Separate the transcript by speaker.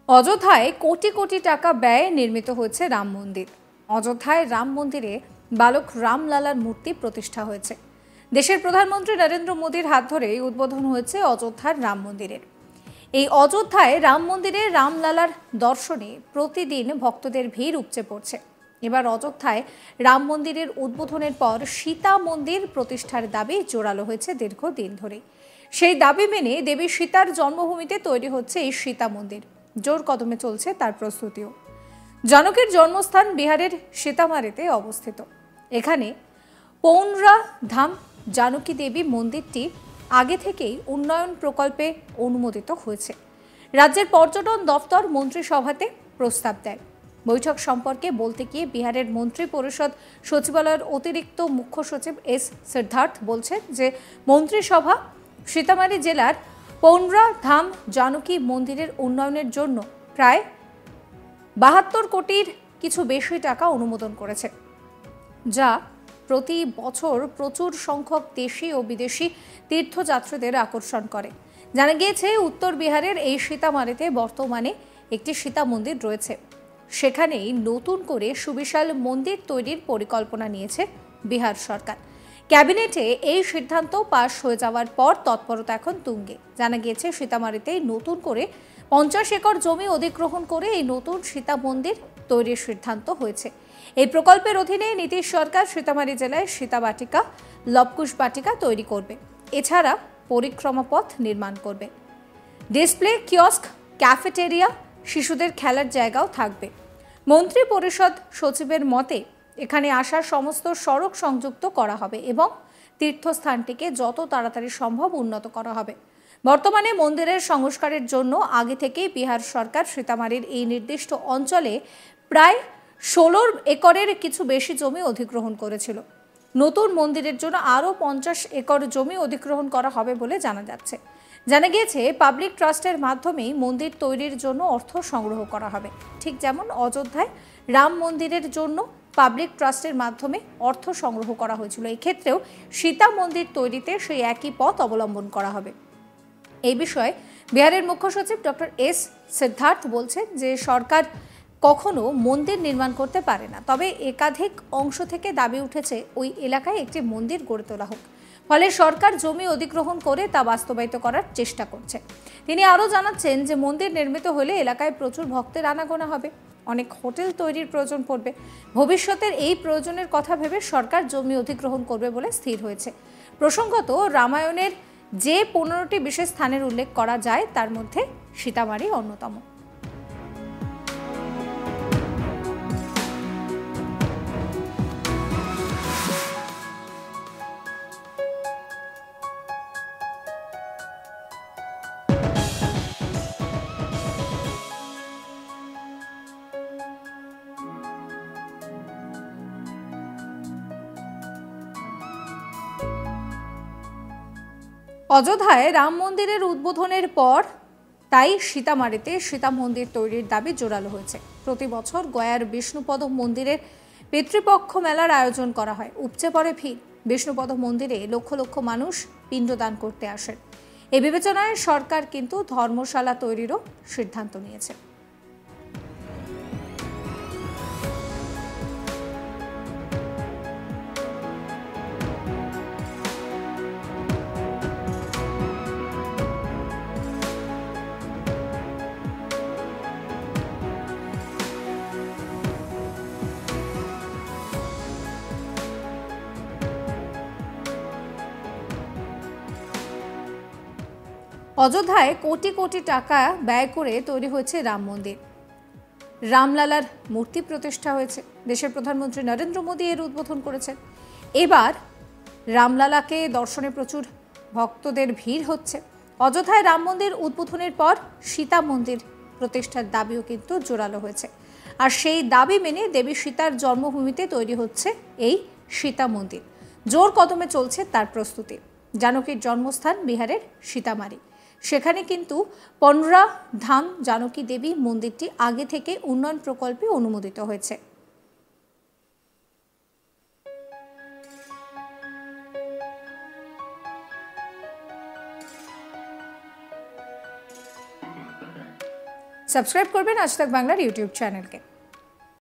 Speaker 1: অযোধ্যায় কোটি কোটি টাকা ব্যয়ে নির্মিত হয়েছে রাম মন্দির। অযোধ্যায় রাম মন্দিরে বালক রামলালার মূর্তি প্রতিষ্ঠা হয়েছে। দেশের প্রধানমন্ত্রী নরেন্দ্র মোদীর হাত ধরে উদ্বোধন হয়েছে অযোধ্যার রাম মন্দিরের। এই অযোধ্যায় রাম মন্দিরে রামলালার দর্শনে প্রতিদিন ভক্তদের ভিড় উপচে পড়ছে। এবার অযোধ্যায় রাম মন্দিরের উদ্বোধনের পর সীতা মন্দির প্রতিষ্ঠার দাবি জোরালো হয়েছে দীর্ঘদিন ধরে। সেই দাবি মেনে দেবী সীতার জন্মভূমিতে তৈরি হচ্ছে এই সীতা মন্দির। জোর কদমে চলছে তার প্রস্তুতিও। জানকীর জন্মস্থান বিহারের সীতামারিতে অবস্থিত। এখানে পৌনরা ধাম জানকী দেবী মন্দিরটি আগে থেকেই উন্নয়ন প্রকল্পে অনুমোদিত হয়েছে। রাজ্যের পর্যটন দপ্তর মন্ত্রিসভাতে প্রস্তাব দেয়। বৈঠক সম্পর্কে বলতে গিয়ে বিহারের মন্ত্রী পরিষদ সচিবালয়ের অতিরিক্ত মুখ্য সচিব এস সিদ্ধার্থ বলছেন যে মন্ত্রিসভা সীতামারি জেলার পৌনরা ধাম জানকী মন্দিরের উন্নয়নের জন্য প্রায় ৭২ কোটির কিছু বেশি টাকা অনুমোদন করেছে, যা প্রতি বছর প্রচুর সংখ্যক দেশি ও বিদেশি তীর্থযাত্রীদের আকর্ষণ করে। জানা গিয়েছে উত্তর বিহারের এই সীতামারিতে বর্তমানে একটি সীতা মন্দির রয়েছে। সেখানেই নতুন করে সুবিশাল মন্দির তৈরির পরিকল্পনা নিয়েছে বিহার সরকার। ক্যাবিনেটে এই সিদ্ধান্ত পাশ হয়ে যাওয়ার পর তৎপরতা এখন তুঙ্গে। জানা গিয়েছে সীতামারিতে নতুন করে ৫০ একর জমি অধিগ্রহণ করে এই নতুন সীতা মন্দির তৈরির সিদ্ধান্ত হয়েছে। এই প্রকল্পের অধীনে নীতিশ সরকার সীতামারি জেলায় সীতা বাটিকা, লবকুশ বাটিকা তৈরি করবে। এছাড়া পরিক্রমা পথ নির্মাণ করবে। ডিসপ্লে কিয়স্ক, ক্যাফেটেরিয়া, শিশুদের খেলার জায়গাও থাকবে। মন্ত্রী পরিষদ সচিবের মতে এখানে আসার সমস্ত সড়ক সংযুক্ত করা হবে এবং তীর্থস্থানটিকে যত তাড়াতাড়ি সম্ভব উন্নত করা হবে। বর্তমানে মন্দিরের সংস্কারের জন্য আগে থেকেই বিহার সরকার সীতামারির এই নির্দিষ্ট অঞ্চলে প্রায় ১৬ একরের কিছু বেশি জমি অধিগ্রহণ করেছিল। নতুন মন্দিরের জন্য আরও ৫০ একর জমি অধিগ্রহণ করা হবে বলে জানা যাচ্ছে। জানা গিয়েছে পাবলিক ট্রাস্টের মাধ্যমেই মন্দির তৈরির জন্য অর্থ সংগ্রহ করা হবে। ঠিক যেমন অযোধ্যায় রাম মন্দিরের জন্য পাবলিক ট্রাস্টের মাধ্যমে অর্থ সংগ্রহ করা হয়েছিল, এক্ষেত্রেও সীতা মন্দির তৈরিতে সেই একই পথ অবলম্বন করা হবে। এই বিষয়ে বিহারের মুখ্য সচিব ডক্টর এস সিদ্ধার্থ বলছেন যে সরকার কখনো মন্দির নির্মাণ করতে পারে না, তবে একাধিক অংশ থেকে দাবি উঠেছে ওই এলাকায় একটি মন্দির গড়ে তোলা হোক। ফলে সরকার জমি অধিগ্রহণ করে তা বাস্তবায়িত করার চেষ্টা করছে। তিনি আরও জানাচ্ছেন যে মন্দির নির্মিত হলে এলাকায় প্রচুর ভক্তের আনাগোনা হবে, অনেক হোটেল তৈরির প্রয়োজন পড়বে। ভবিষ্যতের এই প্রয়োজনের কথা ভেবে সরকার জমি অধিগ্রহণ করবে বলে স্থির হয়েছে। প্রসঙ্গত, রামায়ণের যে ১৫টি বিশেষ স্থানের উল্লেখ করা যায় তার মধ্যে সীতামারি অন্যতম। অযোধ্যায় রাম মন্দিরের উদ্বোধনের পর তাই সীতামারিতে সীতা মন্দির তৈরির দাবি জোরালো হয়েছে। প্রতি বছর গয়ার বিষ্ণুপদ মন্দিরের পিতৃপক্ষ মেলার আয়োজন করা হয়। উপচে পড়ে ভিড়। বিষ্ণুপদ মন্দিরে লক্ষ লক্ষ মানুষ পিণ্ডদান করতে আসেন। এই বিবেচনায় সরকার কিন্তু ধর্মশালা তৈরিরও সিদ্ধান্ত নিয়েছে। অযোধ্যায় কোটি কোটি টাকা ব্যয় করে তৈরি হয়েছে রাম মন্দির। রামলালার মূর্তি প্রতিষ্ঠা হয়েছে। দেশের প্রধানমন্ত্রী নরেন্দ্র মোদী এর উদ্বোধন করেছেন। এবার রামলালাকে দর্শনে প্রচুর ভক্তদের ভিড় হচ্ছে। অযোধ্যায় রাম মন্দির উদ্বোধনের পর সীতা মন্দির প্রতিষ্ঠার দাবিও কিন্তু জোরালো হয়েছে। আর সেই দাবি মেনে দেবী সীতার জন্মভূমিতে তৈরি হচ্ছে এই সীতা মন্দির। জোর কদমে চলছে তার প্রস্তুতি। জানকীর জন্মস্থান বিহারের সীতামারি। সেখানে কিন্তু পৌনরা ধাম জানকী দেবী মন্দিরটি আগে থেকে উন্নয়ন প্রকল্পে অনুমোদিত হয়েছে। সাবস্ক্রাইব করবেন আজ তাক বাংলার ইউটিউব চ্যানেলকে।